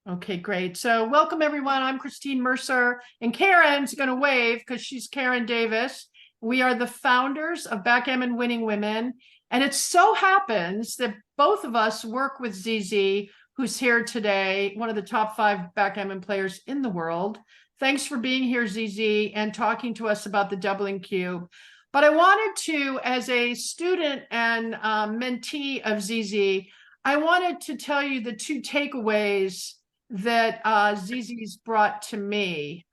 Okay, great. So welcome everyone. I'm Christine Mercer, and Karen's going to wave because she's Karen Davis. We are the founders of Backgammon Winning Women. And it so happens that both of us work with ZZ, who's here today, one of the top 5 backgammon players in the world. Thanks for being here, ZZ, and talking to us about the doubling cube. But I wanted to, as a student and mentee of ZZ, I wanted to tell you the 2 takeaways that ZZ's brought to me.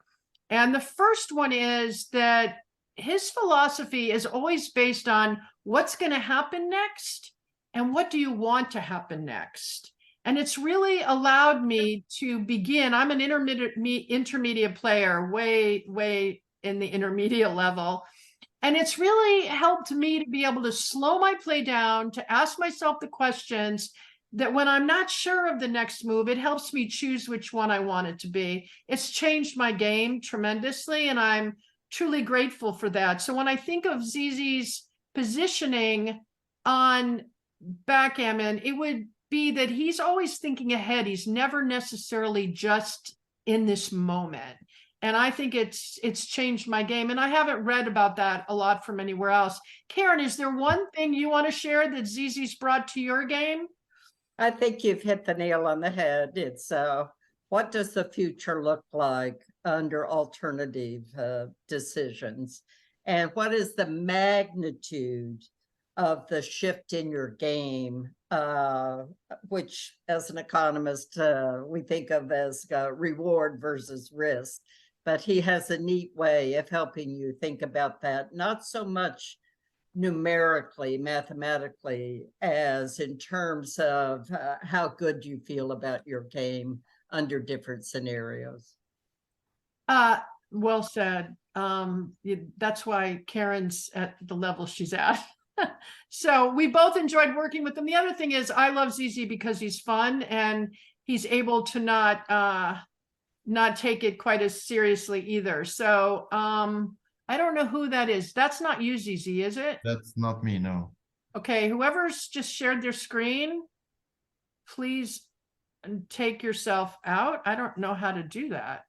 And the first one is that his philosophy is always based on what's going to happen next and what do you want to happen next. And it's really allowed me to begin. I'm an intermediate player, way in the intermediate level. And it's really helped me to be able to slow my play down, to ask myself the questions that when I'm not sure of the next move, it helps me choose which one I want it to be. It's changed my game tremendously, and I'm truly grateful for that. So when I think of ZZ's positioning on backgammon, it would be that he's always thinking ahead. He's never necessarily just in this moment. And I think it's changed my game. And I haven't read about that a lot from anywhere else. Karen, is there one thing you want to share that ZZ's brought to your game? I think you've hit the nail on the head. It's what does the future look like under alternative decisions? And what is the magnitude of the shift in your game, which as an economist, we think of as reward versus risk. But he has a neat way of helping you think about that, not so much numerically, mathematically, as in terms of how good you feel about your game under different scenarios. Well said. That's why Karen's at the level she's at. So we both enjoyed working with him. The other thing is I love ZZ because he's fun and he's able to not take it quite as seriously either. So I don't know who that is. That's not you, ZZ, is it? That's not me, no. Okay, whoever's just shared their screen, please take yourself out. I don't know how to do that.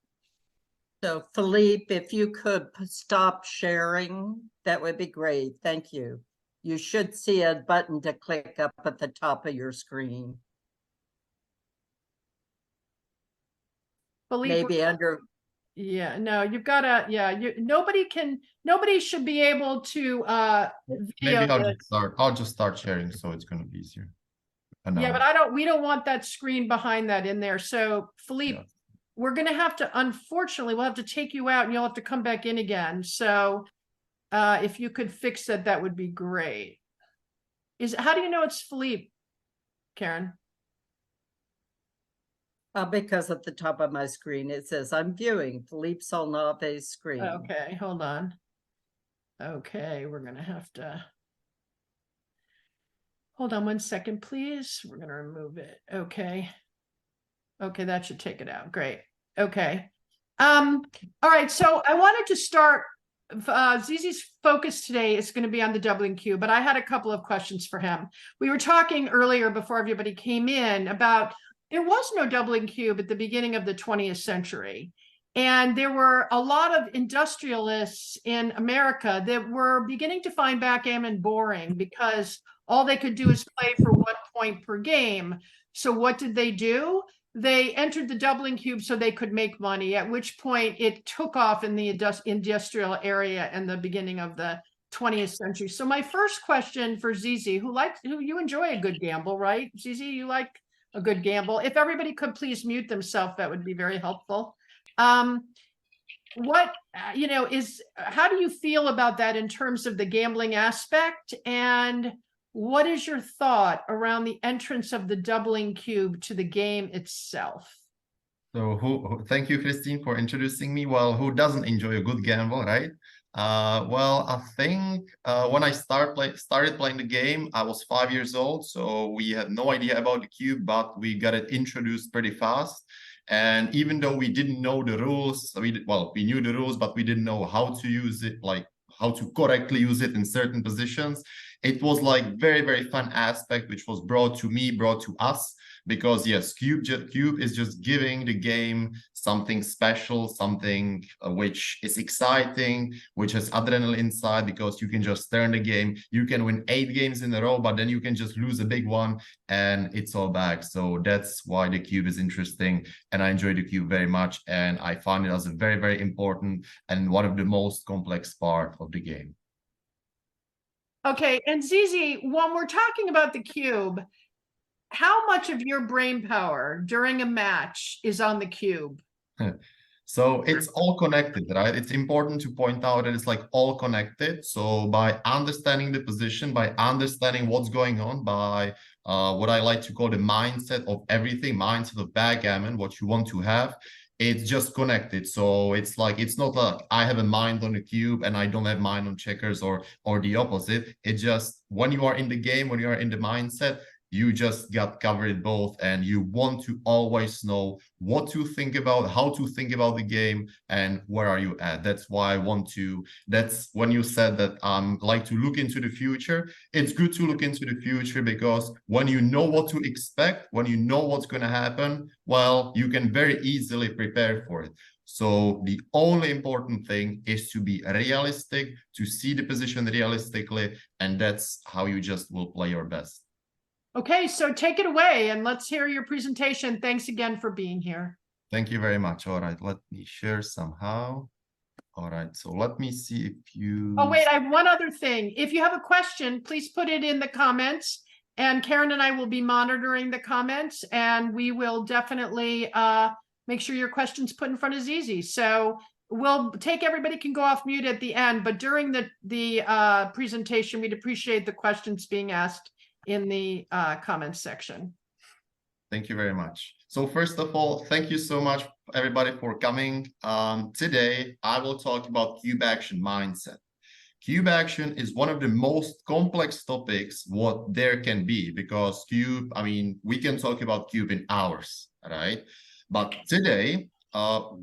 So Philippe, if you could stop sharing, that would be great. Thank you. You should see a button to click up at the top of your screen. Philippe, maybe under. Yeah, no, you've got to, yeah, nobody should be able to video maybe I'll just start sharing, so it's going to be easier. Yeah, but we don't want that screen behind that in there. So Philippe, we're going to have to, unfortunately, we'll have to take you out and you'll have to come back in again. So if you could fix it, that would be great. How do you know it's Philippe, Karen? Because at the top of my screen, it says, I'm viewing Philippe Solnave's screen. Okay, hold on. Okay, we're going to have to. Hold on 1 second, please. We're going to remove it. Okay. Okay, that should take it out. Great. Okay. All right, so I wanted to start. ZZ's focus today is going to be on the doubling cube, but I had a couple of questions for him. We were talking earlier before everybody came in about there was no doubling cube at the beginning of the 20th century. And there were a lot of industrialists in America that were beginning to find backgammon boring because all they could do is play for 1 point per game. So what did they do? They entered the doubling cube so they could make money, at which point it took off in the industrial area in the beginning of the 20th century. So my first question for ZZ, who you enjoy a good gamble, right? ZZ, you like a good gamble. If everybody could please mute themselves, that would be very helpful. How do you feel about that in terms of the gambling aspect? And what is your thought around the entrance of the doubling cube to the game itself? So thank you, Christine, for introducing me. Well, who doesn't enjoy a good gamble, right? Well, I think when I started playing the game, I was 5 years old, so we had no idea about the cube, but we got it introduced pretty fast. And even though we didn't know the rules, we knew the rules, but we didn't know how to use it, like how to correctly use it in certain positions. It was like very, very fun aspect, which was brought to us because yes, cube is just giving the game something special, something which is exciting, which has adrenaline inside, because you can just turn the game. You can win 8 games in a row, but then you can just lose a big one and it's all back. So that's why the cube is interesting, and I enjoy the cube very much, and I find it as a very, very important and one of the most complex part of the game. Okay, and Zizi, when we're talking about the cube, how much of your brain power during a match is on the cube? So it's all connected, right? It's important to point out that it's like all connected. So by understanding the position, by understanding what's going on, by what I like to call the mindset of everything, mindset of backgammon, what you want to have, it's just connected. So it's like, it's not like I have a mind on the cube and I don't have mind on checkers, or the opposite. It's just when you are in the game, when you are in the mindset, you just got covered both, and you want to always know what to think about, how to think about the game, and where are you at. That's why I want to, that's when you said that like to look into the future. It's good to look into the future, because when you know what to expect, when you know what's going to happen, well, you can very easily prepare for it. So the only important thing is to be realistic, to see the position realistically, and that's how you just will play your best. Okay, so take it away and let's hear your presentation. Thanks again for being here. Thank you very much. All right, let me share somehow. All right, so let me see if you... Oh, wait, I have one other thing. If you have a question, please put it in the comments, and Karen and I will be monitoring the comments, and we will definitely make sure your question's put in front of Zizi. So we'll take, everybody can go off mute at the end, but during the presentation, we'd appreciate the questions being asked in the comments section. Thank you very much. So first of all, thank you so much, everybody, for coming. Today, I will talk about cube action mindset. Cube action is one of the most complex topics what there can be, because cube, I mean, we can talk about cube in hours, right? But today,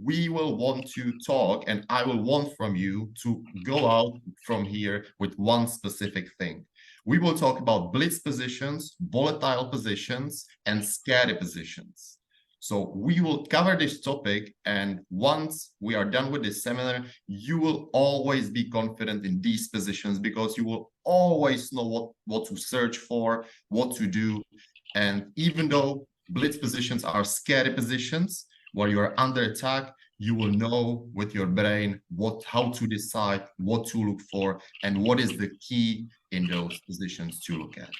we will want to talk, and I will want from you to go out from here with one specific thing. We will talk about blitz positions, volatile positions, and scatty positions. So we will cover this topic, and once we are done with this seminar, you will always be confident in these positions, because you will always know what to search for, what to do. And even though blitz positions are scatty positions, where you are under attack, you will know with your brain how to decide, what to look for, and what is the key in those positions to look at.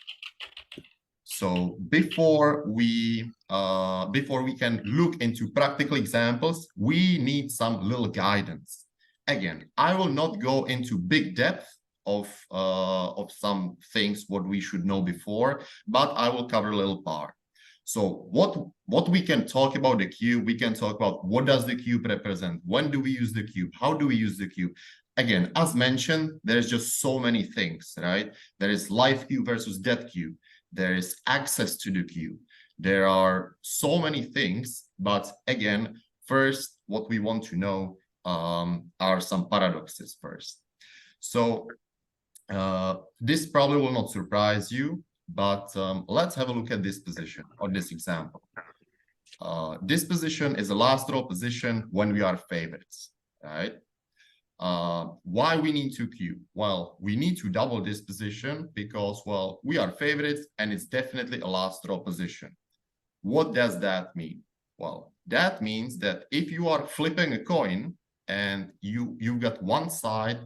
So before we can look into practical examples, we need some little guidance. Again, I will not go into big depth of some things what we should know before, but I will cover a little part. So what we can talk about the cube, we can talk about what does the cube represent, when do we use the cube, how do we use the cube. Again, as mentioned, there's just so many things, right? There is live cube versus dead cube. There is access to the cube. There are so many things, but again, first, what we want to know are some paradoxes first. So this probably will not surprise you, but let's have a look at this position or this example. This position is a last draw position when we are favorites, right? Why we need to cube? Well, we need to double this position because, well, we are favorites and it's definitely a last draw position. What does that mean? Well, that means that if you are flipping a coin and you got one side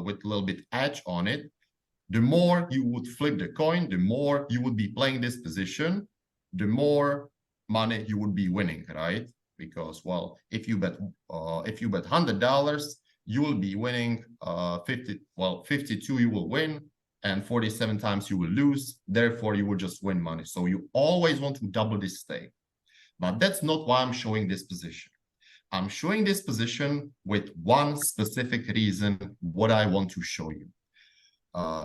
with a little bit edge on it, the more you would flip the coin, the more you would be playing this position, the more money you would be winning, right? Because, well, if you bet $100, you will be winning 52 you will win, and 47 times you will lose. Therefore, you will just win money. So you always want to double this stake. But that's not why I'm showing this position. I'm showing this position with one specific reason what I want to show you.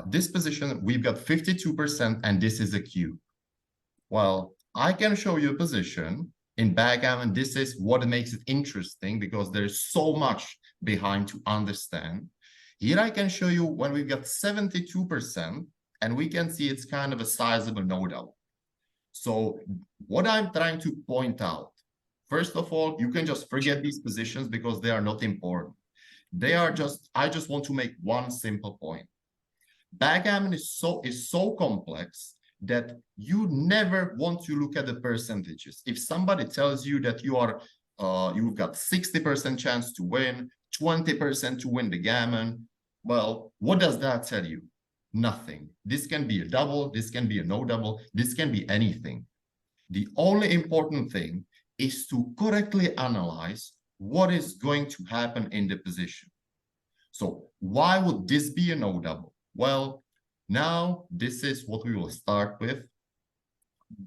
This position, we've got 52%, and this is a cube. Well, I can show you a position in backgammon. This is what makes it interesting, because there's so much behind to understand. Here I can show you when we've got 72%, and we can see it's kind of a sizable no doubt. So what I'm trying to point out, first of all, you can just forget these positions because they are not important. They are just, I just want to make one simple point. Backgammon is so complex that you never want to look at the percentages. If somebody tells you that you've got 60% chance to win, 20% to win the gammon, well, what does that tell you? Nothing. This can be a double, this can be a no double, this can be anything. The only important thing is to correctly analyze what is going to happen in the position. So why would this be a no double? Well, now this is what we will start with.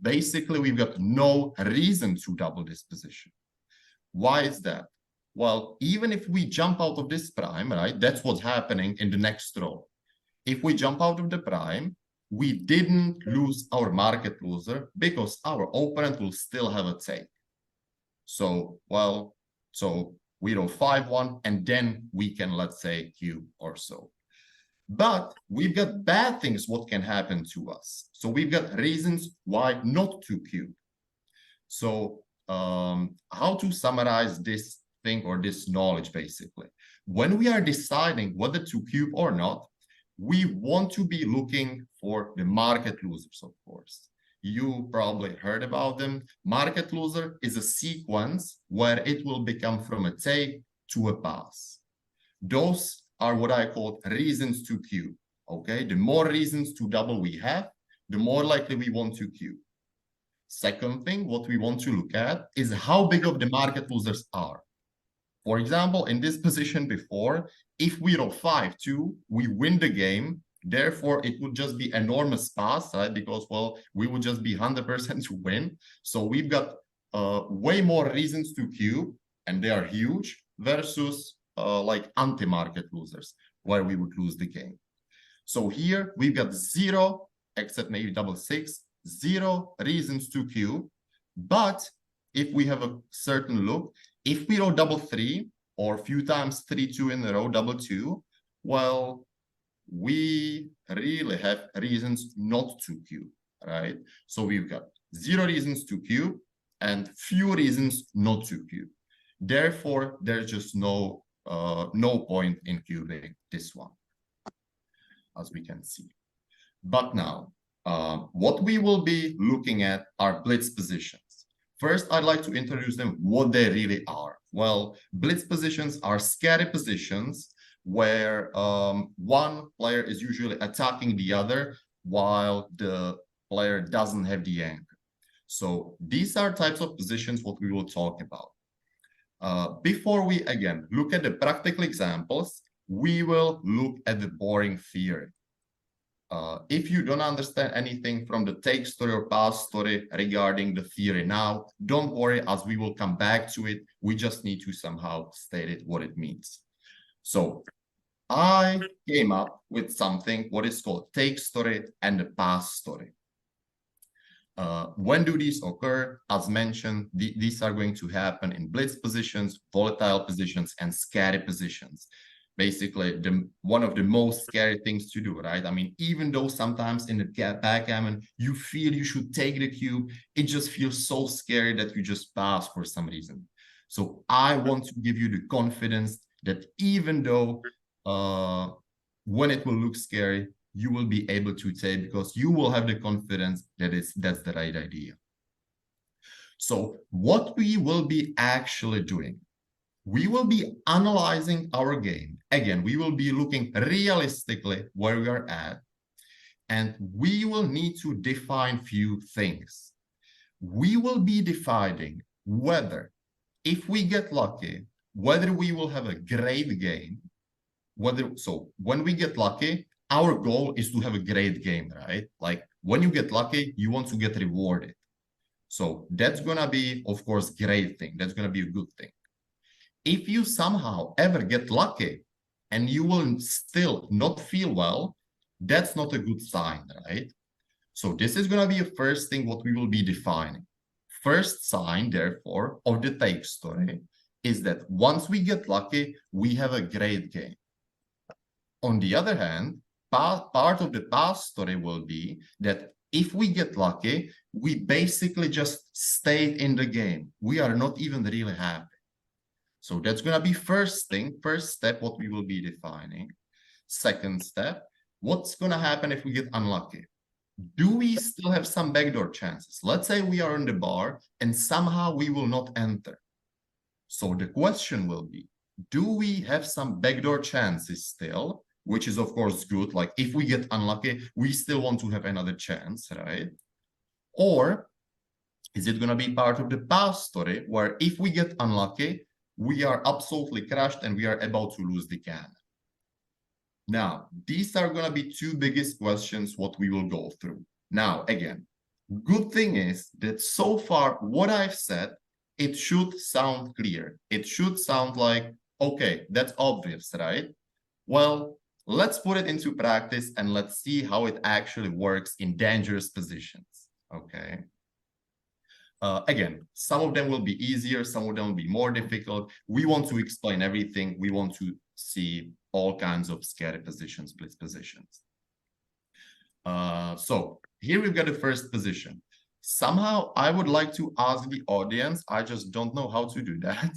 Basically, we've got no reason to double this position. Why is that? Well, even if we jump out of this prime, right, that's what's happening in the next row. If we jump out of the prime, we didn't lose our market loser because our opponent will still have a take. So, well, so we roll 5-1 and then we can, let's say, cube or so. But we've got bad things what can happen to us. So we've got reasons why not to cube. So how to summarize this thing or this knowledge, basically? When we are deciding whether to cube or not, we want to be looking for the market losers, of course. You probably heard about them. Market loser is a sequence where it will become from a take to a pass. Those are what I call reasons to cube, okay? The more reasons to double we have, the more likely we want to cube. Second thing, what we want to look at is how big of the market losers are. For example, in this position before, if we roll 5-2, we win the game. Therefore, it would just be enormous pass, right? Because, well, we would just be 100% to win. So we've got way more reasons to cube, and they are huge, versus like anti-market losers, where we would lose the game. So here we've got 0, except maybe double 6, 0 reasons to cube. But if we have a certain look, if we roll double 3 or a few times 3-2 in a row, double 2, well, we really have reasons not to cube, right? So we've got 0 reasons to cube and few reasons not to cube. Therefore, there's just no point in cubing this one, as we can see. But now, what we will be looking at are blitz positions. First, I'd like to introduce them, what they really are. Well, blitz positions are scary positions where one player is usually attacking the other while the player doesn't have the anchor. So these are types of positions what we will talk about. Before we, again, look at the practical examples, we will look at the boring theory. If you don't understand anything from the take story or pass story regarding the theory now, don't worry, as we will come back to it. We just need to somehow state it, what it means. So I came up with something, what is called take story and the pass story. When do these occur? As mentioned, these are going to happen in blitz positions, volatile positions, and scary positions. Basically, one of the most scary things to do, right? I mean, even though sometimes in the backgammon, you feel you should take the cube, it just feels so scary that you just pass for some reason. So I want to give you the confidence that even though when it will look scary, you will be able to take, because you will have the confidence that that's the right idea. So what we will be actually doing, we will be analyzing our game. Again, we will be looking realistically where we are at, and we will need to define few things. We will be defining whether, if we get lucky, whether we will have a great game, so when we get lucky, our goal is to have a great game, right? Like when you get lucky, you want to get rewarded. So that's gonna be, of course, great thing. That's gonna be a good thing. If you somehow ever get lucky and you will still not feel well, that's not a good sign, right? So this is gonna be a first thing what we will be defining. First sign, therefore, of the take story is that once we get lucky, we have a great game. On the other hand, part of the pass story will be that If we get lucky, we basically just stay in the game. We are not even really happy. So that's going to be first step, what we will be defining. Second step, what's going to happen if we get unlucky? Do we still have some backdoor chances? Let's say we are in the bar and somehow we will not enter. So the question will be, do we have some backdoor chances still? Which is, of course, good. Like if we get unlucky, we still want to have another chance, right? Or is it going to be part of the past story where if we get unlucky, we are absolutely crushed and we are about to lose the gammon? Now, these are going to be two biggest questions what we will go through. Now, again, good thing is that so far what I've said, it should sound clear. It should sound like, okay, that's obvious, right? Well, let's put it into practice and let's see how it actually works in dangerous positions, okay? Again, some of them will be easier, some of them will be more difficult. We want to explain everything. We want to see all kinds of scary positions, blitz positions. So here we've got the first position. Somehow I would like to ask the audience, I just don't know how to do that.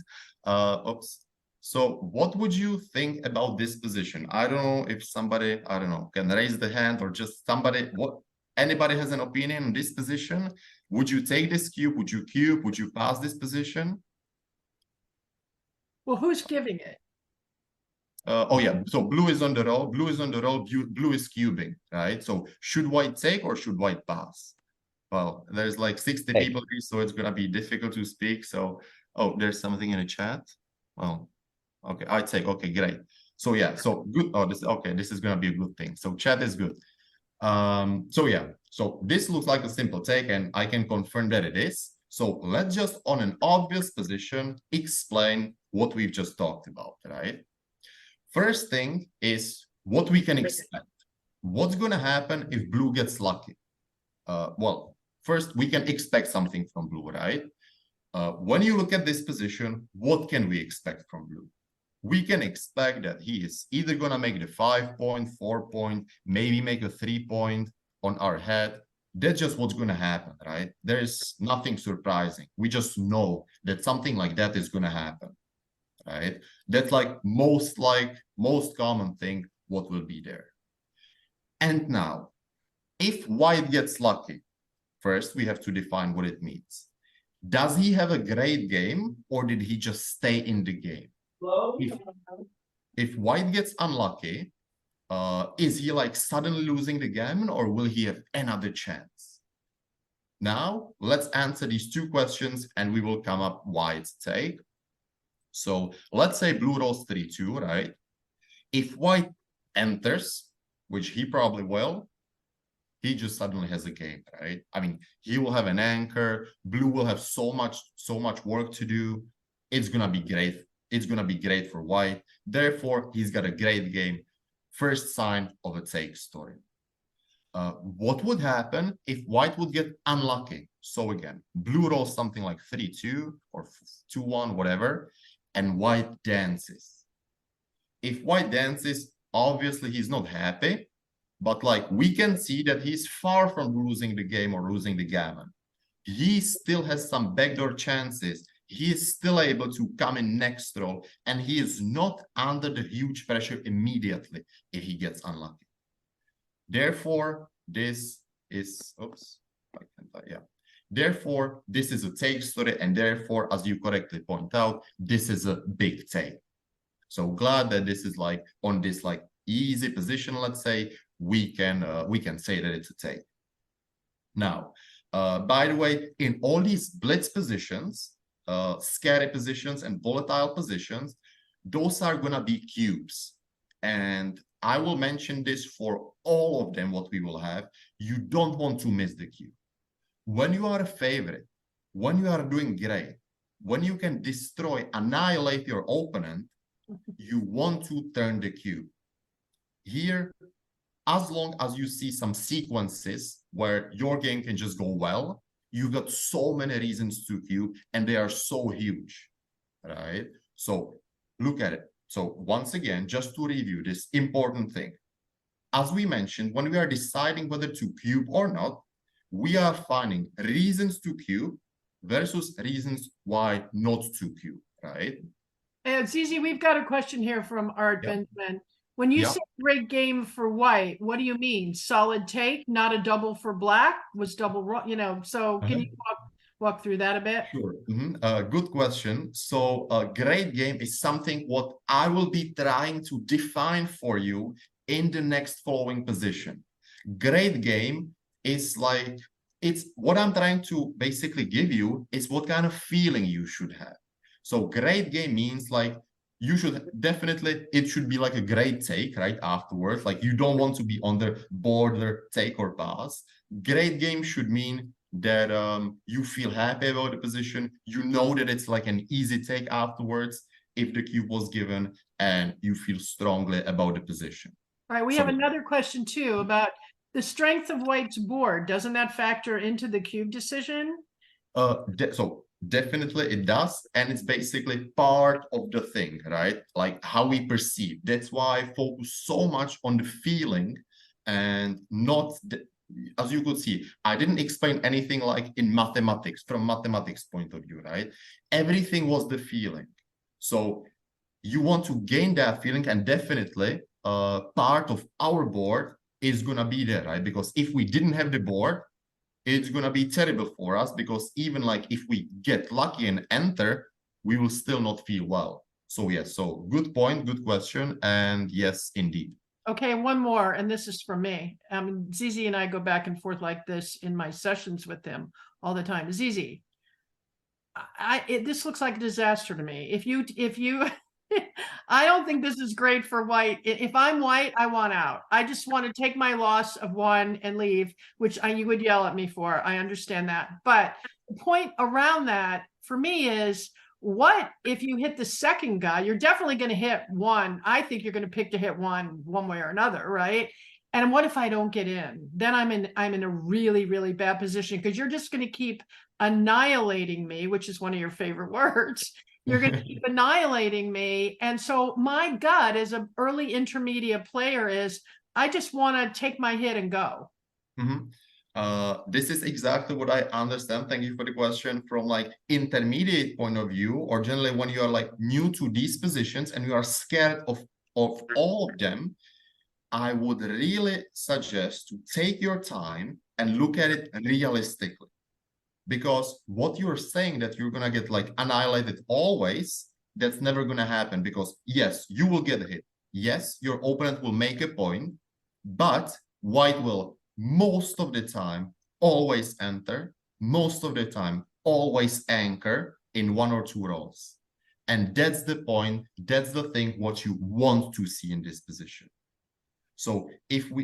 Oops. So what would you think about this position? I don't know if somebody, I don't know, can raise the hand or just somebody, anybody has an opinion on this position? Would you take this cube? Would you cube? Would you pass this position? Well, who's giving it? Oh yeah, so blue is on the roll, blue is on the roll, blue is cubing, right? So should white take or should white pass? Well, there's like 60 people here, so it's gonna be difficult to speak. So, oh, there's something in the chat. Well, okay, I take, okay, great. So yeah, so good. Oh, this, okay, this is gonna be a good thing. So chat is good. So yeah, so this looks like a simple take and I can confirm that it is. So let's just on an obvious position, explain what we've just talked about, right? First thing is what we can expect. What's going to happen if blue gets lucky? Well, first we can expect something from blue, right? When you look at this position, what can we expect from blue? We can expect that he is either going to make the 5-point, 4-point, maybe make a 3-point on our head. That's just what's going to happen, right? There's nothing surprising. We just know that something like that is going to happen, right? That's like most common thing what will be there. And now, if white gets lucky, first we have to define what it means. Does he have a great game or did he just stay in the game? If white gets unlucky, is he like suddenly losing the gammon or will he have another chance? Now, let's answer these two questions and we will come up white's take. So let's say blue rolls 3-2, right? If white enters, which he probably will, he just suddenly has a game, right? I mean, he will have an anchor. Blue will have so much work to do. It's gonna be great. It's gonna be great for white. Therefore, he's got a great game. First sign of a take story. What would happen if white would get unlucky? So again, blue rolls something like 3-2 or 2-1, whatever, and white dances. If white dances, obviously he's not happy, but like we can see that he's far from losing the game or losing the gammon. He still has some backdoor chances. He is still able to come in next roll, and he is not under the huge pressure immediately if he gets unlucky. Therefore, this is, oops, yeah. Therefore, this is a take story, and therefore, as you correctly point out, this is a big take. So glad that this is like on this like easy position, let's say, we can say that it's a take. Now, by the way, in all these blitz positions, scary positions and volatile positions, those are gonna be cubes. And I will mention this for all of them, what we will have. You don't want to miss the cube. When you are a favorite, when you are doing great, when you can destroy, annihilate your opponent, you want to turn the cube. Here, as long as you see some sequences where your game can just go well, you've got so many reasons to cube, and they are so huge, right? So look at it. So once again, just to review this important thing, as we mentioned, when we are deciding whether to cube or not, we are finding reasons to cube versus reasons why not to cube, right? And Zizi, we've got a question here from Art Yep. Benjamin. When you Yep. say great game for white, what do you mean? Solid take, not a double for black? Was double wrong, you know? So can you walk through that a bit? Sure. Good question. So a great game is something what I will be trying to define for you in the next following position. Great game is like, it's what I'm trying to basically give you is what kind of feeling you should have. So great game means like you should definitely, it should be like a great take right afterwards. Like you don't want to be on the border take or pass. Great game should mean that you feel happy about the position. You know that it's like an easy take afterwards if the cube was given, and you feel strongly about the position. All right, we So- have another question too about the strength of white's board. Doesn't that factor into the cube decision? So definitely it does, and it's basically part of the thing, right? Like how we perceive. That's why I focus so much on the feeling and not the, as you could see, I didn't explain anything like in mathematics, from mathematics point of view, right? Everything was the feeling. So you want to gain that feeling, and definitely part of our board is gonna be there, right? Because if we didn't have the board, it's gonna be terrible for us, because even like if we get lucky and enter, we will still not feel well. So yes, so good point, good question, and yes, indeed. Okay, one more, and this is from me. Zizi and I go back and forth like this in my sessions with him all the time. Zizi, this looks like a disaster to me. If you, I don't think this is great for white. If I'm white, I want out. I just want to take my loss of one and leave, which you would yell at me for. I understand that. But the point around that for me is, what if you hit the second guy? You're definitely going to hit one. I think you're going to pick to hit one way or another, right? And what if I don't get in? Then I'm in a really, really bad position, because you're just going to keep annihilating me, which is one of your favorite words. You're going to keep annihilating me. And so my gut as an early intermediate player is, I just want to take my hit and go. This is exactly what I understand. Thank you for the question. From like intermediate point of view, or generally when you are like new to these positions and you are scared of all of them, I would really suggest to take your time and look at it realistically. Because what you're saying that you're gonna get like annihilated always, that's never gonna happen. Because yes, you will get a hit. Yes, your opponent will make a point, but white will most of the time always enter, most of the time always anchor in one or two rows. And that's the point, that's the thing what you want to see in this position. So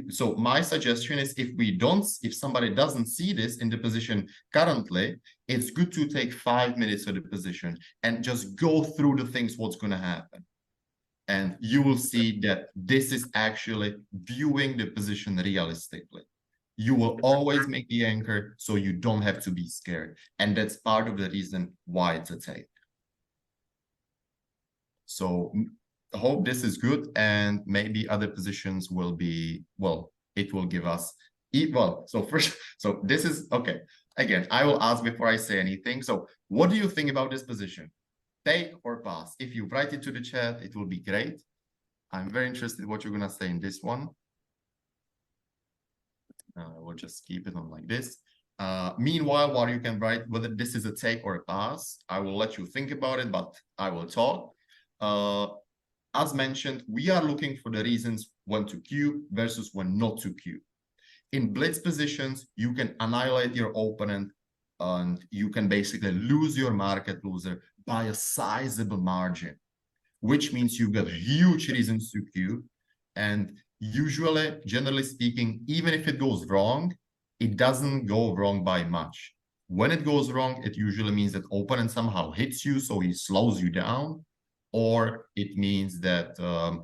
so my suggestion is, if somebody doesn't see this in the position currently, it's good to take 5 minutes of the position and just go through the things what's going to happen. And you will see that this is actually viewing the position realistically. You will always make the anchor, so you don't have to be scared. And that's part of the reason why it's a take. So I hope this is good, and maybe other positions will be, well, it will give us, well, so first, so this is, okay. Again, I will ask before I say anything. So what do you think about this position? Take or pass? If you write it to the chat, it will be great. I'm very interested in what you're gonna say in this one. We'll just keep it on like this. Meanwhile, while you can write whether this is a take or a pass, I will let you think about it, but I will talk. As mentioned, we are looking for the reasons when to cube versus when not to cube. In blitz positions, you can annihilate your opponent, and you can basically lose your market loser by a sizable margin, which means you get huge reasons to cube. And usually, generally speaking, even if it goes wrong, it doesn't go wrong by much. When it goes wrong, it usually means that opponent somehow hits you, so he slows you down, or it means that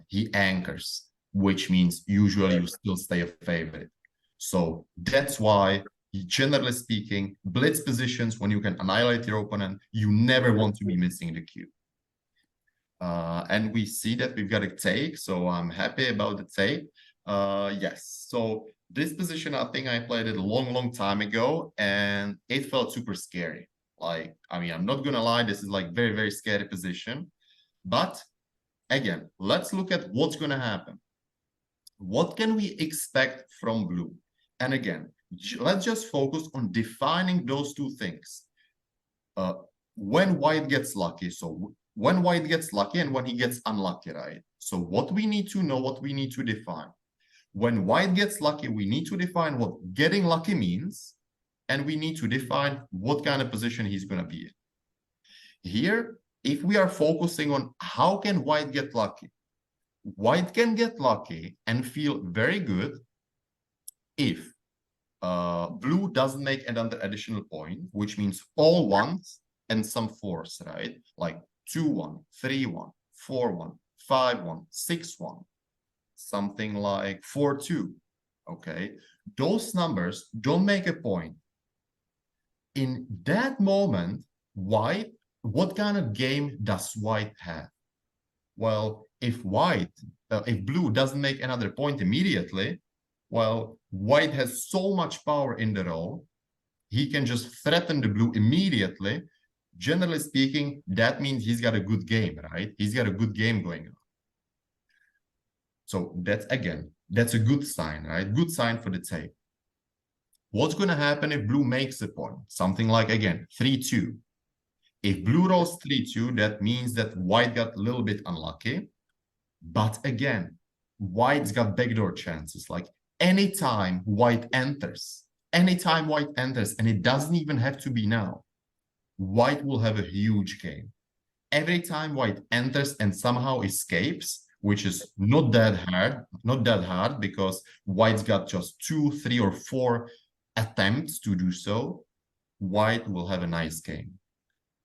he anchors, which means usually you still stay a favorite. So that's why, generally speaking, blitz positions, when you can annihilate your opponent, you never want to be missing the cube. And we see that we've got a take, so I'm happy about the take. Yes, so This position, I think I played it a long time ago, and it felt super scary. Like, I mean, I'm not gonna lie, this is like very scary position. But again, let's look at what's gonna happen. What can we expect from blue? And again, let's just focus on defining those two things. When white gets lucky, so when white gets lucky and when he gets unlucky, right? So what we need to know, what we need to define. When white gets lucky, we need to define what getting lucky means, and we need to define what kind of position he's going to be in. Here, if we are focusing on how can white get lucky, white can get lucky and feel very good if blue doesn't make another additional point, which means all ones and some fours, right? Like 2-1, 3-1, 4-1, 5-1, 6-1, something like 4-2, okay? Those numbers don't make a point. In that moment, white, what kind of game does white have? Well, if blue doesn't make another point immediately, well, white has so much power in the row, he can just threaten the blue immediately. Generally speaking, that means he's got a good game, right? He's got a good game going on. So that's, again, that's a good sign, right? Good sign for the take. What's going to happen if blue makes a point? Something like, again, 3-2. If blue rolls 3-2, that means that white got a little bit unlucky. But again, white's got backdoor chances. Like anytime white enters, and it doesn't even have to be now, white will have a huge game. Every time white enters and somehow escapes, which is not that hard because white's got just 2, 3, or 4 attempts to do so, white will have a nice game.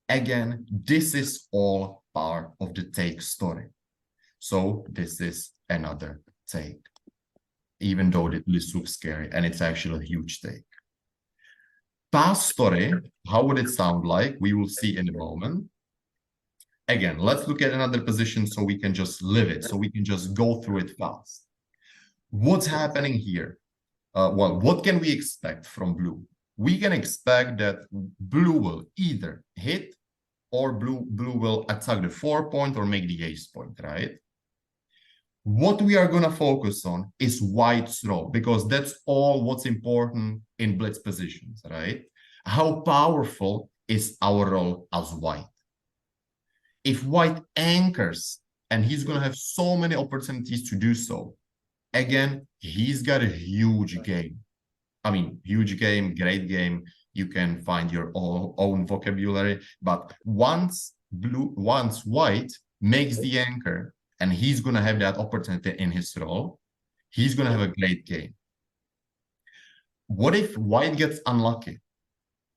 Again, this is all part of the take story. So this is another take, even though this looks scary, and it's actually a huge take. Pass story, how would it sound like? We will see in a moment. Again, let's look at another position so we can just live it, so we can just go through it fast. What's happening here? Well, what can we expect from blue? We can expect that blue will either hit or blue will attack the 4-point or make the ace point, right? What we are going to focus on is white's roll, because that's all what's important in blitz positions, right? How powerful is our roll as white? If white anchors, and he's going to have so many opportunities to do so, again, he's got a huge game. I mean, huge game, great game. You can find your own vocabulary. But once white makes the anchor, and he's going to have that opportunity in his roll, he's going to have a great game. What if white gets unlucky?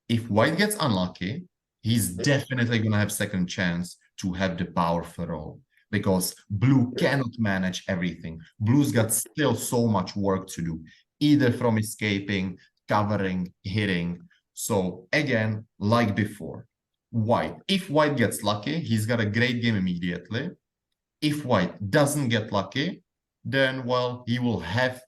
If white gets unlucky, he's definitely going to have second chance to have the powerful roll, because blue cannot manage everything. Blue's got still so much work to do, either from escaping, covering, hitting. So again, like before, if white gets lucky, he's got a great game immediately. If white doesn't get lucky, then, well, he will have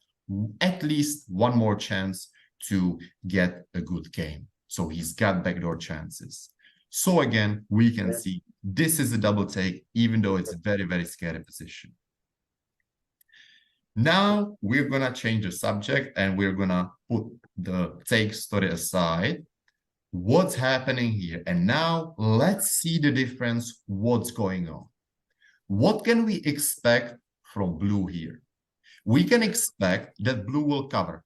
at least one more chance to get a good game. So he's got backdoor chances. So again, we can see this is a double take, even though it's a very scary position. Now we're going to change the subject and we're going to put the take story aside. What's happening here? And now let's see the difference, what's going on. What can we expect from blue here? We can expect that blue will cover,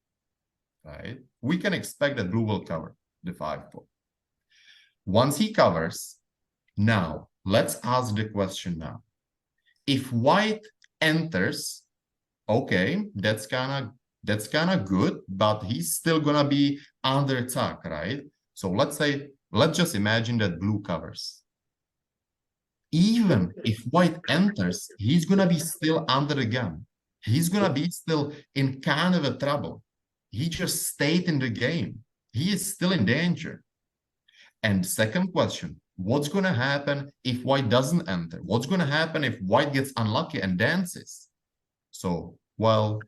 right? We can expect that blue will cover the 5-point. Once he covers, now let's ask the question now. If white enters, okay, that's kind of good, but he's still gonna be under attack, right? So let's just imagine that blue covers. Even if white enters, he's gonna be still under the gun. He's gonna be still in kind of a trouble. He just stayed in the game. He is still in danger. And second question, what's going to happen if white doesn't enter? What's going to happen if white gets unlucky and dances? So, well,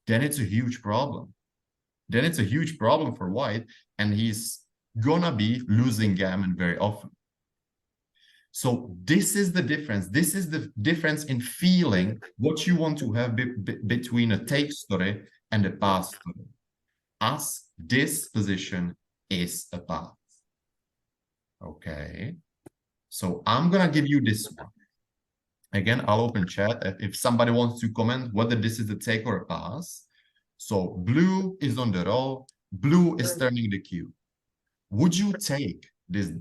then it's a huge problem. then it's a huge problem for white, and he's gonna be losing gammon very often. So this is the difference. This is the difference in feeling what you want to have between a take story and a pass story. As this position is a pass. Okay. So I'm gonna give you this one. Again, I'll open chat if somebody wants to comment whether this is a take or a pass. So blue is on the roll, blue is turning the cube. Would you take this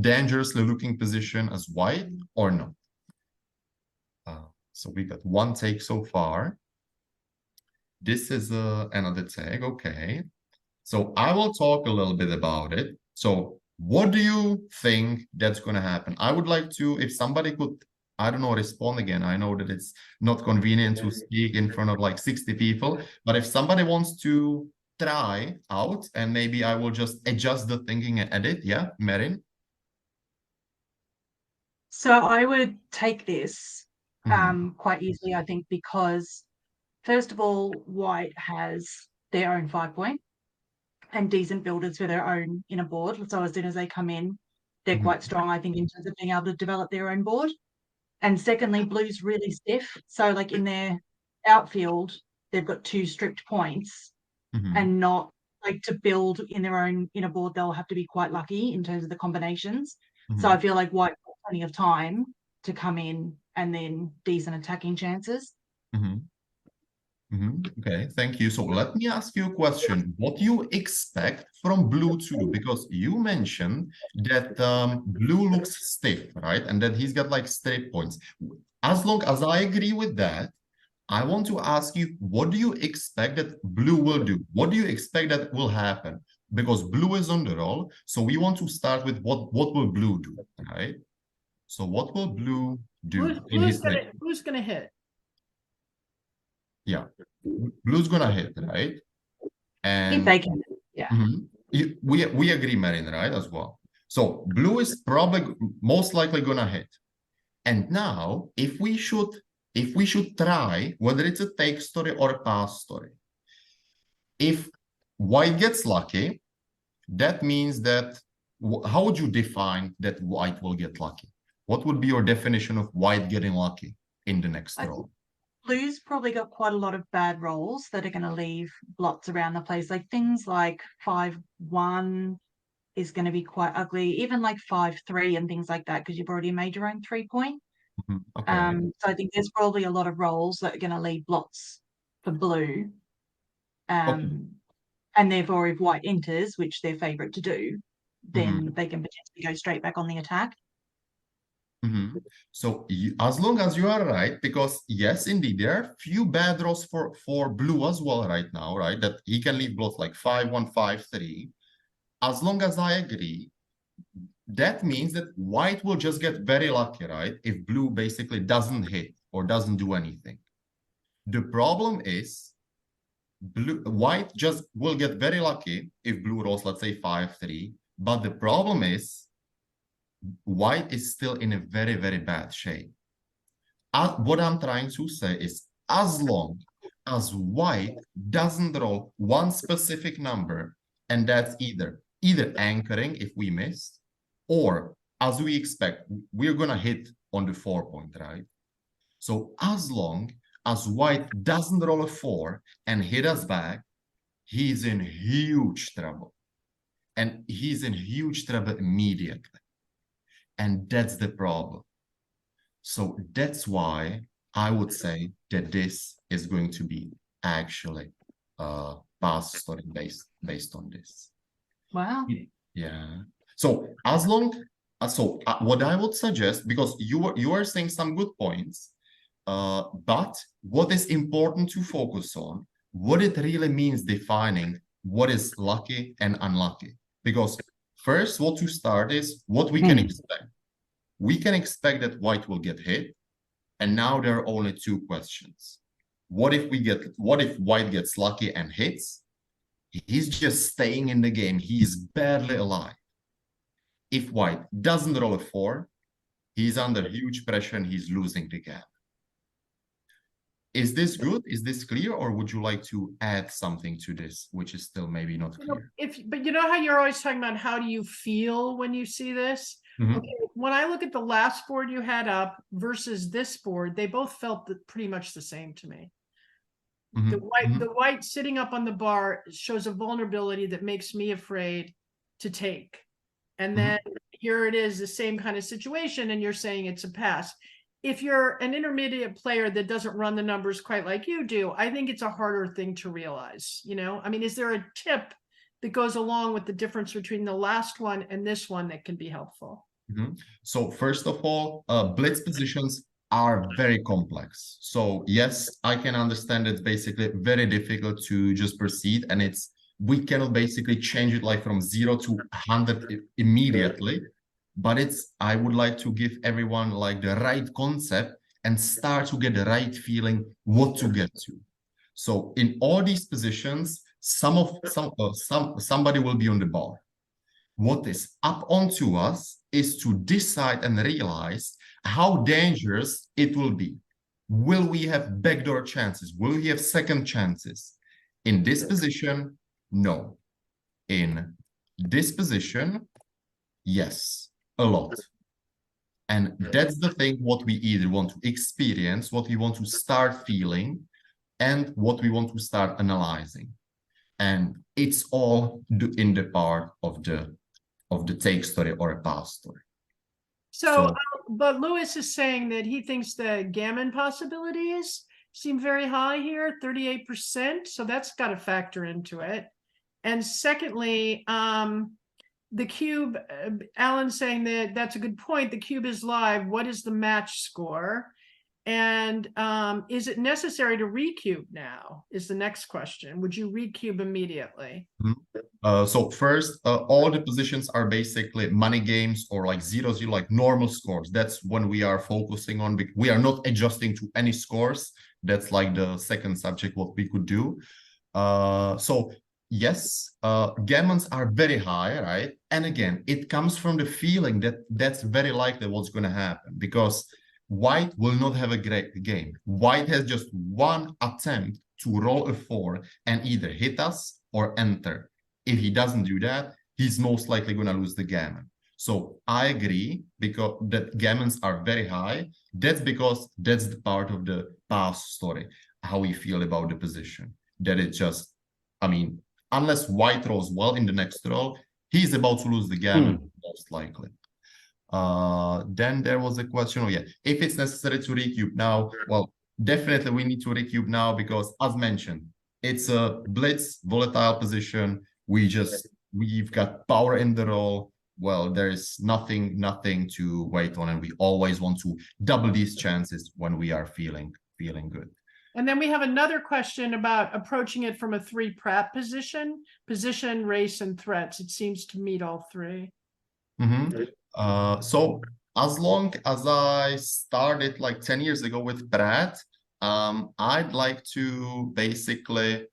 dangerously looking position as white or not? So we got one take so far. This is another take, okay. So I will talk a little bit about it. So what do you think that's going to happen? I would like to, if somebody could, I don't know, respond again. I know that it's not convenient to speak in front of like 60 people, but if somebody wants to try out, and maybe I will just adjust the thinking and edit. Yeah, Merin? So I would take this quite easily, I think, because first of all, white has their own 5-point and decent builders for their own inner board. So as soon as they come in, they're quite strong, I think, in terms of being able to develop their own board. And secondly, blue's really stiff. So like in their outfield, they've got 2 strict points and not like to build in their own inner board, they'll have to be quite lucky in terms of the combinations. So I feel like white got plenty of time to come in and then decent attacking chances. Okay, thank you. So let me ask you a question. What do you expect from blue too? Because you mentioned that blue looks stiff, right? And that he's got like straight points. As long as I agree with that, I want to ask you, what do you expect that blue will do? What do you expect that will happen? Because blue is on the roll. So we want to start with what will blue do, right? So what will blue do? Who's gonna hit? Yeah, blue's gonna hit, right? And if they can, yeah. We agree, Marin, right, as well. So blue is probably most likely gonna hit. And now, if we should try whether it's a take story or a pass story, if white gets lucky, that means that how would you define that white will get lucky? What would be your definition of white getting lucky in the next roll? Blue's probably got quite a lot of bad rolls that are going to leave blots around the place. Like things like 5-1 is going to be quite ugly. Even like 5-3 and things like that, because you've already made your own 3-point. Okay. So I think there's probably a lot of rolls that are going to leave blots for blue. And therefore, if white enters, which they're favorite to do, then they can potentially go straight back on the attack. So as long as you are right, because yes, indeed, there are few bad rolls for blue as well right now, right? That he can leave blots like 5-1, 5-3. As long as I agree, that means that white will just get very lucky, right? If blue basically doesn't hit or doesn't do anything. The problem is white just will get very lucky if blue rolls, let's say 5-3. But the problem is white is still in a very, very bad shape. What I'm trying to say is, as long as white doesn't roll one specific number, and that's either anchoring if we missed, or as we expect, we're gonna hit on the 4-point, right? So as long as white doesn't roll a 4 and hit us back, he's in huge trouble. And he's in huge trouble immediately. And that's the problem. So that's why I would say that this is going to be actually pass story based on this. Wow. Yeah. So as long what I would suggest, because you are saying some good points, but what is important to focus on, what it really means defining what is lucky and unlucky. Because first, what to start is what we can expect. We can expect that white will get hit, and now there are only 2 questions. What if white gets lucky and hits? He's just staying in the game. He's barely alive. If white doesn't roll a 4, he's under huge pressure and he's losing the game. Is this good? Is this clear? Or would you like to add something to this, which is still maybe not You know, clear? but you know how you're always talking about how do you feel when you see this? Mhm. Okay, when I look at the last board you had up versus this board, they both felt pretty much the same to me. The Mhm. white sitting up on the bar shows a vulnerability that makes me afraid to take. And then here it is, the same kind of situation, and you're saying it's a pass. If you're an intermediate player that doesn't run the numbers quite like you do, I think it's a harder thing to realize, you know? I mean, is there a tip that goes along with the difference between the last one and this one that can be helpful? So first of all, blitz positions are very complex. So yes, I can understand it's basically very difficult to just proceed, and we cannot basically change it like from 0 to 100 immediately. But I would like to give everyone like the right concept and start to get the right feeling what to get to. So in all these positions, somebody will be on the bar. What is up onto us is to decide and realize how dangerous it will be. Will we have backdoor chances? Will we have second chances? In this position, no. In this position, yes, a lot. And that's the thing what we either want to experience, what we want to start feeling, and what we want to start analyzing. And it's all in the part of the take story or a past story. So, but Lewis is saying that he thinks the gammon possibilities seem very high here, 38%. So that's got to factor into it. And secondly, the cube, Alan's saying that that's a good point. The cube is live. What is the match score? And is it necessary to recube now is the next question. Would you recube immediately? So first, all the positions are basically money games or like 0-0, like normal scores. That's when we are focusing on. We are not adjusting to any scores. That's like the second subject, what we could do. So yes, gammons are very high, right? And again, it comes from the feeling that that's very likely what's going to happen, because white will not have a great game. White has just one attempt to roll a 4 and either hit us or enter. If he doesn't do that, he's most likely going to lose the gammon. So I agree, because that gammons are very high. That's because that's the part of the past story, how we feel about the position. That it just, I mean, unless white rolls well in the next roll, he's about to lose the gammon, most likely. Then there was a question, if it's necessary to recube now, well, definitely we need to recube now, because as mentioned, it's a blitz volatile position. We've got power in the roll. Well, there is nothing to wait on, and we always want to double these chances when we are feeling good. And then we have another question about approaching it from a 3 prep position, race, and threats. It seems to meet all 3. So as long as I started like 10 years ago with Brad, I'd like to basically,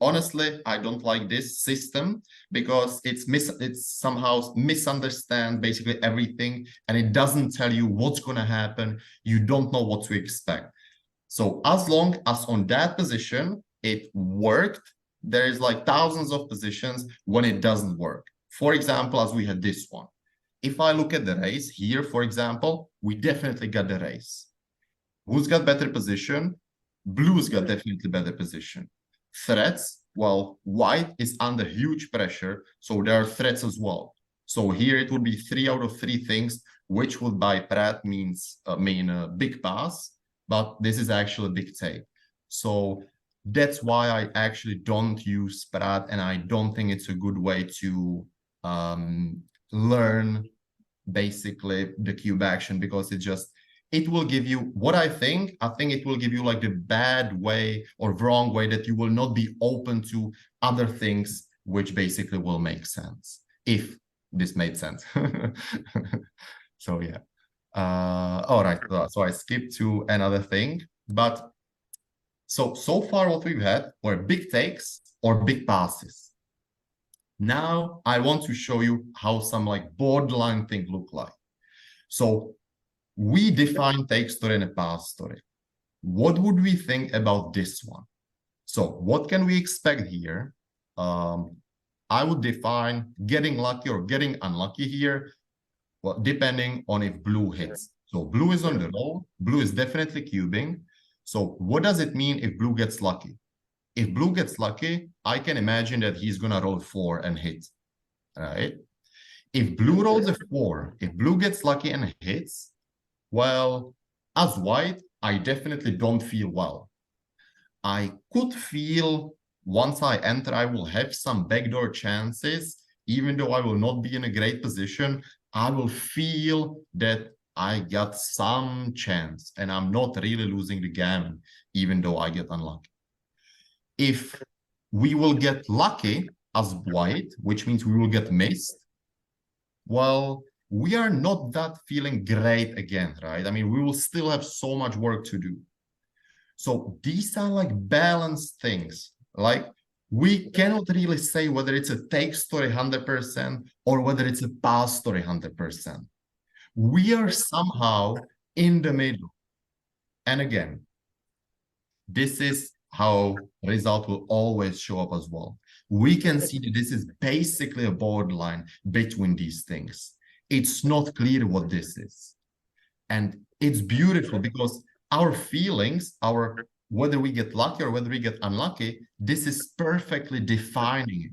honestly, I don't like this system, because it's somehow misunderstand basically everything, and it doesn't tell you what's going to happen. You don't know what to expect. So as long as on that position, it worked, there is like thousands of positions when it doesn't work. For example, as we had this one. If I look at the race here, for example, we definitely got the race. Who's got better position? Blue's got definitely better position. Threats, well, white is under huge pressure, so there are threats as well. So here it would be 3 out of 3 things, which would by Pratt mean a big pass, but this is actually a big take. So that's why I actually don't use Pratt, and I don't think it's a good way to learn basically the cube action, because it will give you what I think it will give you like the bad way or wrong way, that you will not be open to other things which basically will make sense, if this made sense. So yeah. All right, so I skipped to another thing, but so far what we've had were big takes or big passes. Now I want to show you how some like borderline thing look like. So we define take story and a pass story. What would we think about this one? So what can we expect here? I would define getting lucky or getting unlucky here, well, depending on if blue hits. So blue is on the roll, blue is definitely cubing. So what does it mean if blue gets lucky? If blue gets lucky, I can imagine that he's gonna roll 4 and hit, right? If blue rolls a 4, if blue gets lucky and hits, well, as white, I definitely don't feel well. I could feel once I enter, I will have some backdoor chances, even though I will not be in a great position. I will feel that I got some chance and I'm not really losing the gammon, even though I get unlucky. If we will get lucky as white, which means we will get missed, well, we are not that feeling great again, right? I mean, we will still have so much work to do. So these are like balanced things. Like we cannot really say whether it's a take story 100% or whether it's a pass story 100%. We are somehow in the middle. And again, this is how result will always show up as well. We can see that this is basically a borderline between these things. It's not clear what this is. And it's beautiful because our feelings, whether we get lucky or whether we get unlucky, this is perfectly defining it.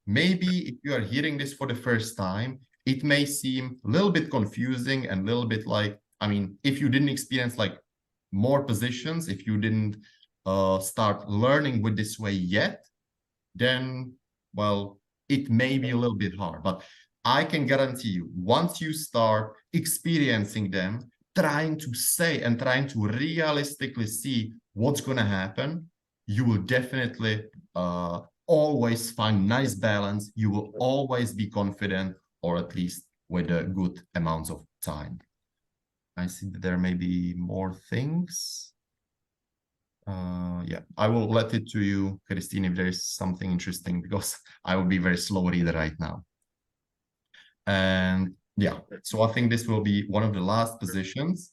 Maybe if you are hearing this for the first time, it may seem a little bit confusing and a little bit like, I mean, if you didn't experience like more positions, if you didn't start learning with this way yet, then, well, it may be a little bit hard. But I can guarantee you, once you start experiencing them, trying to say and trying to realistically see what's going to happen, you will definitely always find nice balance. You will always be confident, or at least with a good amounts of time. I see that there may be more things. Yeah, I will let it to you, Christine, if there is something interesting, because I will be very slow reader right now. And yeah, so I think this will be one of the last positions.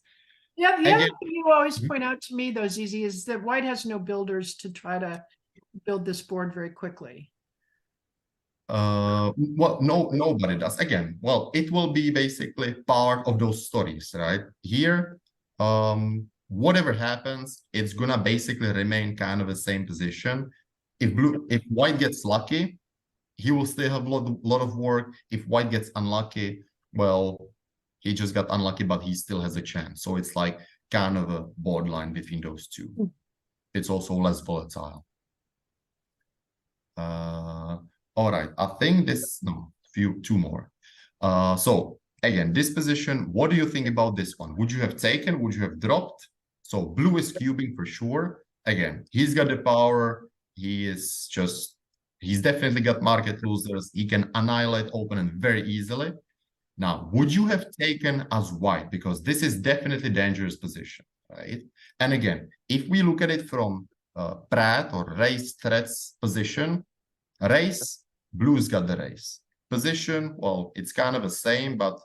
Yeah, the Again, other thing you always point out to me, though, Zizi, is that white has no builders to try to build this board very quickly. Well, nobody does. Again, well, it will be basically part of those stories, right? Here, whatever happens, it's gonna basically remain kind of the same position. If white gets lucky, he will still have a lot of work. If white gets unlucky, well, he just got unlucky, but he still has a chance. So it's like kind of a borderline between those two. It's also less volatile. All right, I think two more. So again, this position, what do you think about this one? Would you have taken? Would you have dropped? So blue is cubing for sure. Again, he's got the power. He's definitely got market losers. He can annihilate opponent very easily. Now, would you have taken as white? Because this is definitely dangerous position, right? And again, if we look at it from Pratt or race threats position, race, blue's got the race. Position, well, it's kind of the same, but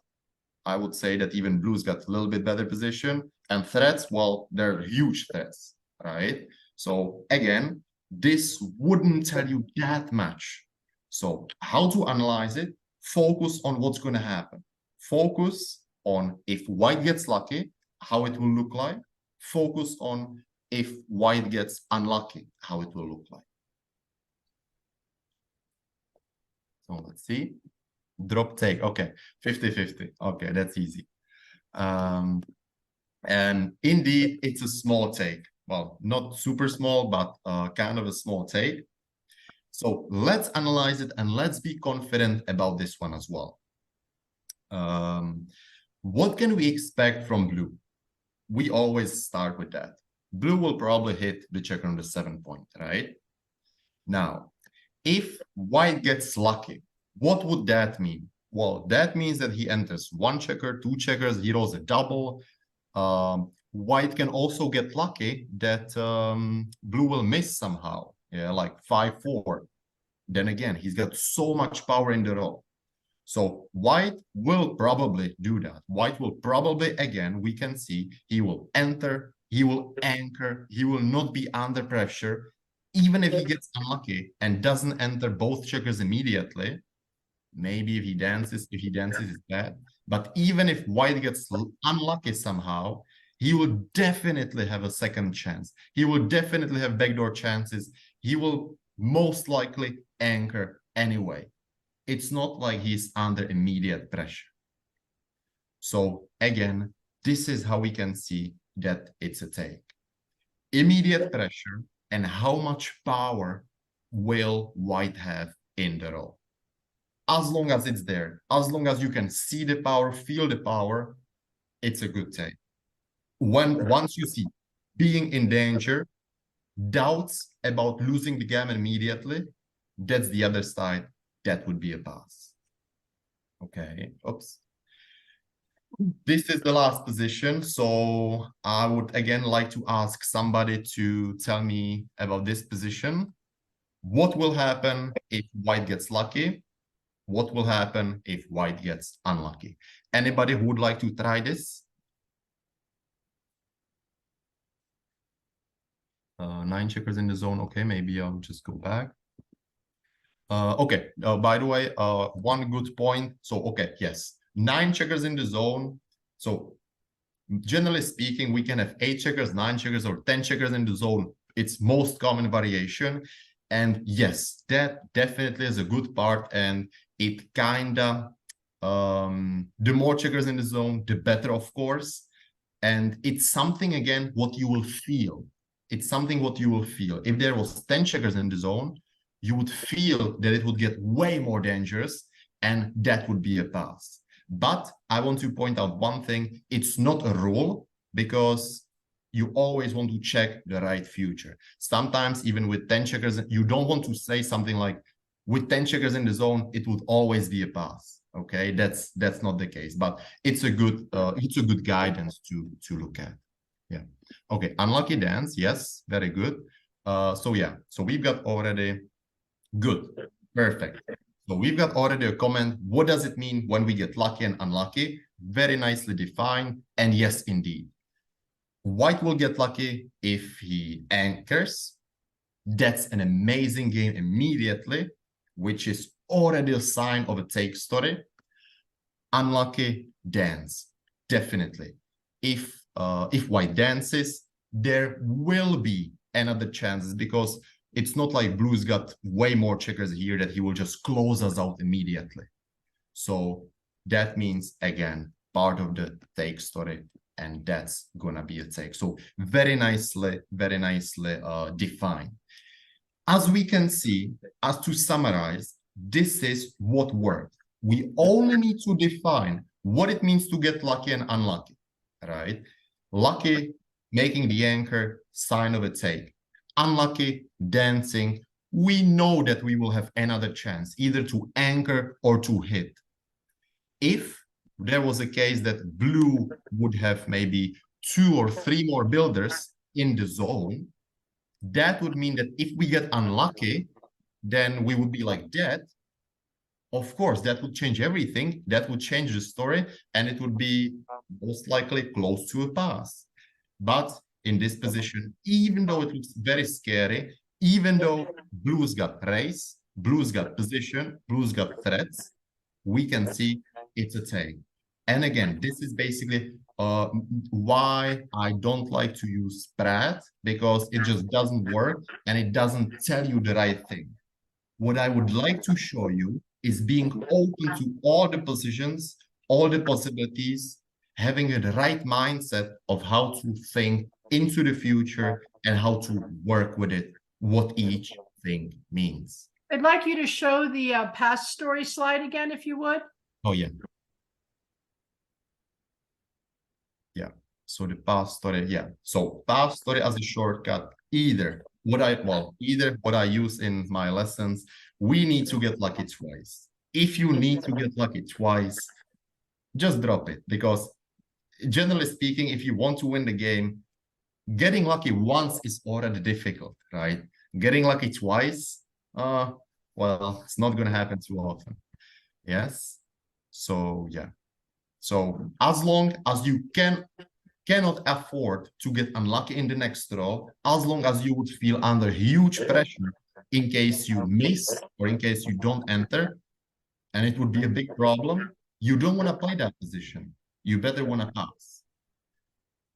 I would say that even blue's got a little bit better position. And threats, well, they're huge threats, right? So again, this wouldn't tell you that much. So how to analyze it? Focus on what's going to happen. Focus on if white gets lucky, how it will look like. Focus on if white gets unlucky, how it will look like. So let's see. Drop take. Okay, 50-50. Okay, that's easy. And indeed, it's a small take. Well, not super small, but kind of a small take. So let's analyze it and let's be confident about this one as well. What can we expect from blue? We always start with that. Blue will probably hit the checker on the 7 point, right? Now, if white gets lucky, what would that mean? Well, that means that he enters 1 checker, 2 checkers, he rolls a double. White can also get lucky that blue will miss somehow. Yeah, like 5-4. Then again, he's got so much power in the row. So white will probably do that. White will probably, again, we can see he will enter, he will anchor, he will not be under pressure. Even if he gets unlucky and doesn't enter both checkers immediately, maybe if he dances it's bad. But even if white gets unlucky somehow, he will definitely have a second chance. He will definitely have backdoor chances. He will most likely anchor anyway. It's not like he's under immediate pressure. So again, this is how we can see that it's a take. Immediate pressure and how much power will white have in the row. As long as it's there, as long as you can see the power, feel the power, it's a good take. Once you see being in danger, doubts about losing the gammon immediately, that's the other side. That would be a pass. Okay, oops. This is the last position. So I would again like to ask somebody to tell me about this position. What will happen if white gets lucky? What will happen if white gets unlucky? Anybody who would like to try this? 9 checkers in the zone. Okay, maybe I'll just go back. Okay, by the way, one good point. So, okay, yes, 9 checkers in the zone. So generally speaking, we can have 8 checkers, 9 checkers, or 10 checkers in the zone. It's most common variation. And yes, that definitely is a good part. And it kinda, the more checkers in the zone, the better, of course. And it's something, again, what you will feel. It's something what you will feel. If there was 10 checkers in the zone, you would feel that it would get way more dangerous, and that would be a pass. But I want to point out one thing. It's not a rule, because you always want to check the right future. Sometimes even with 10 checkers, you don't want to say something like, with 10 checkers in the zone, it would always be a pass. Okay, that's not the case, but it's a good guidance to look at. Yeah. Okay, unlucky dance. Yes, very good. So yeah, so we've got already good, perfect. So we've got already a comment. What does it mean when we get lucky and unlucky? Very nicely defined. And yes, indeed, white will get lucky if he anchors. That's an amazing game immediately, which is already a sign of a take story. Unlucky, dance, definitely. If white dances, there will be another chances, because it's not like blue's got way more checkers here that he will just close us out immediately. So that means, again, part of the take story, and that's gonna be a take. So very nicely defined. As we can see, as to summarize, this is what worked. We only need to define what it means to get lucky and unlucky, right? Lucky, making the anchor, sign of a take. Unlucky, dancing. We know that we will have another chance, either to anchor or to hit. If there was a case that blue would have maybe 2 or 3 more builders in the zone, that would mean that if we get unlucky, then we would be like that. Of course, that would change everything. That would change the story, and it would be most likely close to a pass. But in this position, even though it looks very scary, even though blue's got race, blue's got position, blue's got threats, we can see it's a take. And again, this is basically why I don't like to use spread, because it just doesn't work and it doesn't tell you the right thing. What I would like to show you is being open to all the positions, all the possibilities, having the right mindset of how to think into the future and how to work with it, what each thing means. I'd like you to show the past story slide again, if you would. Oh, yeah. Yeah. So the past story, yeah. So past story as a shortcut, either what I use in my lessons, we need to get lucky twice. If you need to get lucky twice, just drop it, because generally speaking, if you want to win the game, getting lucky once is already difficult, right? Getting lucky twice, well, it's not going to happen too often. Yes. So yeah. So as long as you cannot afford to get unlucky in the next row, as long as you would feel under huge pressure in case you miss or in case you don't enter, and it would be a big problem, you don't want to play that position. You better want to pass.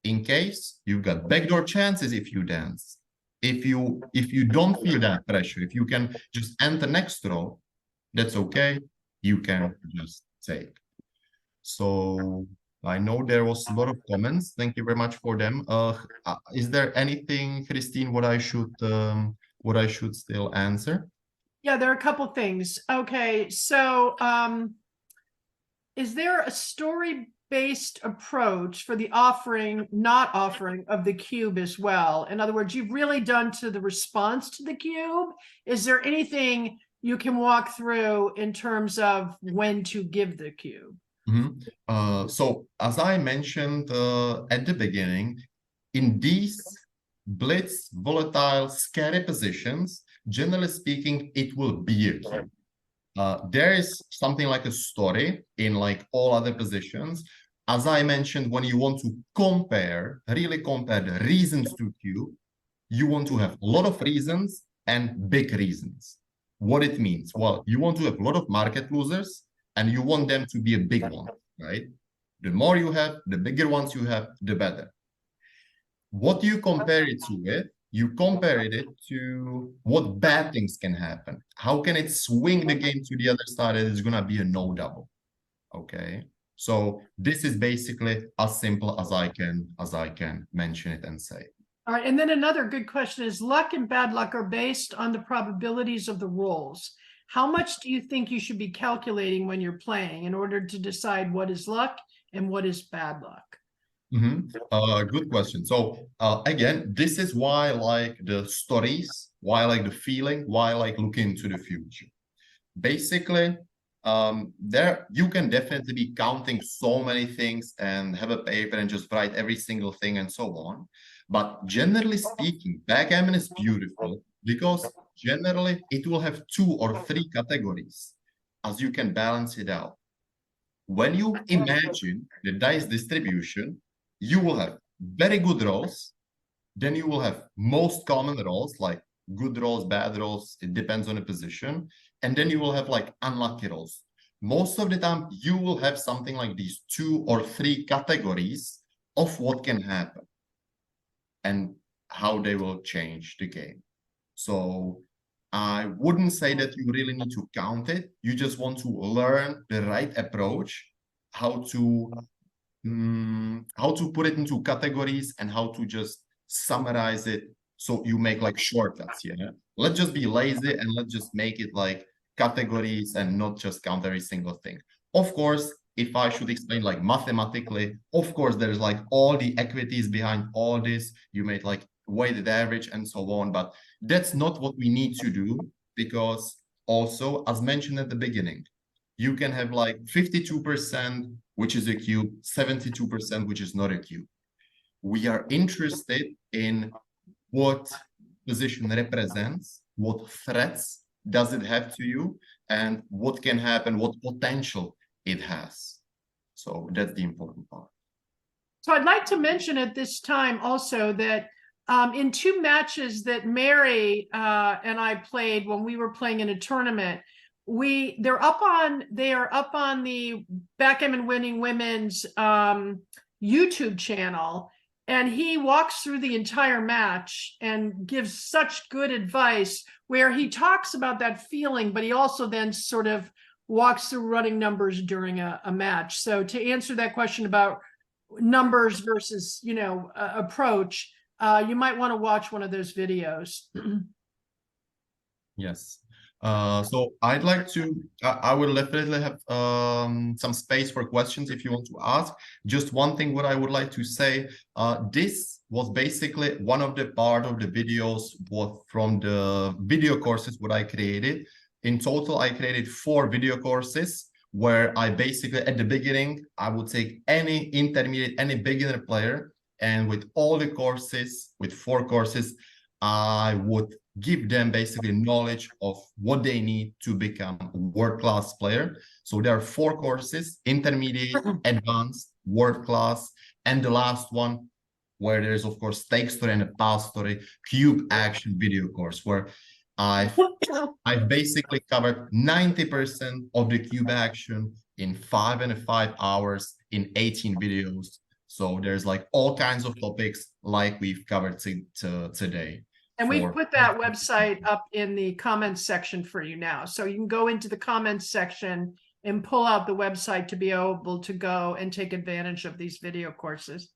In case you've got backdoor chances if you dance, if you don't feel that pressure, if you can just enter next row, that's okay. You can just take. So I know there was a lot of comments. Thank you very much for them. Is there anything, Christine, what I should still answer? Yeah, there are a couple things. Okay, so is there a story-based approach for the offering, not offering of the cube as well? In other words, you've really done to the response to the cube. Is there anything you can walk through in terms of when to give the cube? So as I mentioned at the beginning, in these blitz, volatile, scary positions, generally speaking, it will be a cube. There is something like a story in like all other positions. As I mentioned, when you want to compare, really compare the reasons to cube, you want to have a lot of reasons and big reasons. What it means? Well, you want to have a lot of market losers and you want them to be a big one, right? The more you have, the bigger ones you have, the better. What do you compare it to with? You compare it to what bad things can happen. How can it swing the game to the other side and it's going to be a no double? Okay. So this is basically as simple as I can mention it and say. All right. And then another good question is, luck and bad luck are based on the probabilities of the rolls. How much do you think you should be calculating when you're playing in order to decide what is luck and what is bad luck? Good question. So again, this is why I like the stories, why I like the feeling, why I like looking into the future. Basically, there you can definitely be counting so many things and have a paper and just write every single thing and so on. But generally speaking, backgammon is beautiful because generally it will have 2 or 3 categories as you can balance it out. When you imagine the dice distribution, you will have very good rolls, then you will have most common rolls like good rolls, bad rolls, it depends on the position, and then you will have like unlucky rolls. Most of the time you will have something like these 2 or 3 categories of what can happen and how they will change the game. So I wouldn't say that you really need to count it. You just want to learn the right approach, how to put it into categories and how to just summarize it so you make like shortcuts. Yeah, let's just be lazy and let's just make it like categories and not just count every single thing. Of course, if I should explain like mathematically, of course there's like all the equities behind all this. You made like weighted average and so on, but that's not what we need to do, because also, as mentioned at the beginning, you can have like 52% which is a cube, 72% which is not a cube. We are interested in what position represents, what threats does it have to you, and what can happen, what potential it has. So that's the important part. So I'd like to mention at this time also that in 2 matches that Mary and I played when we were playing in a tournament, they are up on the Backgammon Winning Women's YouTube channel, and he walks through the entire match and gives such good advice where he talks about that feeling, but he also then sort of walks through running numbers during a match. So to answer that question about numbers versus, approach, you might want to watch one of those videos. Yes. So I'd like to, I will definitely have some space for questions if you want to ask. Just one thing what I would like to say, this was basically one of the part of the videos from the video courses what I created. In total, I created 4 video courses where I basically, at the beginning, I would take any intermediate, any beginner player, and with all the courses, with 4 courses, I would give them basically knowledge of what they need to become a world-class player. So there are 4 courses: intermediate, advanced, world-class, and the last one, where there's of course stake story and a pass story, cube action video course, where I've basically covered 90% of the cube action in 5 hours in 18 videos. So there's like all kinds of topics like we've covered today. And we've put that website up in the comments section for you now. So you can go into the comments section and pull out the website to be able to go and take advantage of these video courses.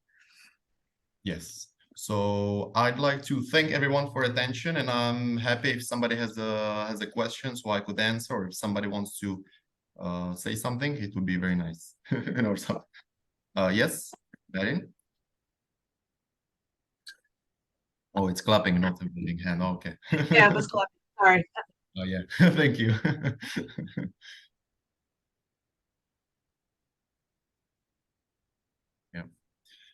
Yes. So I'd like to thank everyone for attention, and I'm happy if somebody has a question so I could answer, or if somebody wants to say something, it would be very nice. Or something. Yes, Darin? Oh, it's clapping, not a building hand. Okay. Yeah, it was clapping. Sorry. Oh yeah, thank you. Yeah.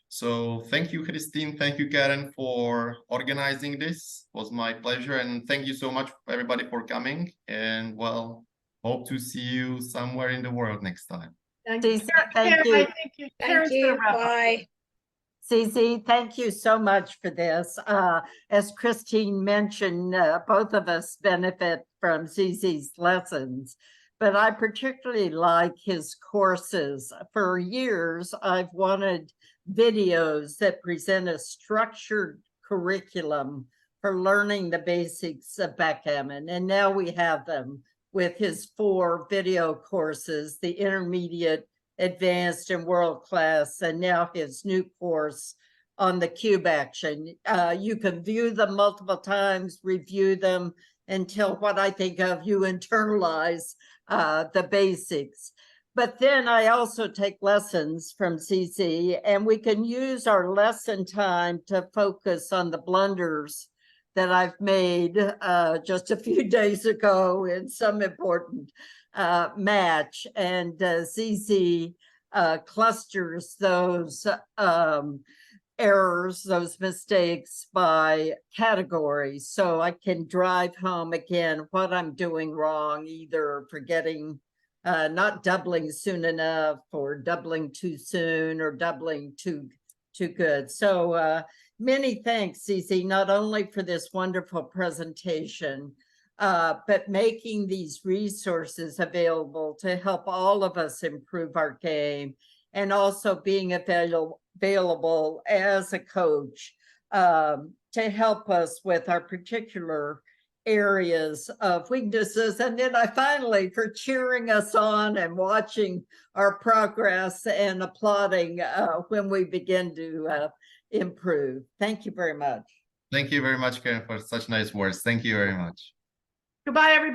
So thank you, Christine. Thank you, Karen, for organizing this. It was my pleasure. And thank you so much, everybody, for coming. And well, hope to see you somewhere in the world next time. Thank you. Thank you. Karen's gonna wrap up. Bye. Zizi, thank you so much for this. As Christine mentioned, both of us benefit from Zizi's lessons, but I particularly like his courses. For years, I've wanted videos that present a structured curriculum for learning the basics of backgammon, and now we have them with his 4 video courses, the intermediate, advanced, and world class, and now his new course on the cube action. You can view them multiple times, review them until what I think of, you internalize the basics. But then I also take lessons from CC, and we can use our lesson time to focus on the blunders that I've made just a few days ago in some important match, and ZZ clusters those errors, those mistakes by category, so I can drive home again what I'm doing wrong, either forgetting, not doubling soon enough, or doubling too soon, or doubling too good. So many thanks, ZZ, not only for this wonderful presentation, but making these resources available to help all of us improve our game, and also being available as a coach to help us with our particular areas of weaknesses. And then I finally, for cheering us on and watching our progress and applauding when we begin to improve. Thank you very much. Thank you very much, Karen, for such nice words. Thank you very much. Goodbye, everybody.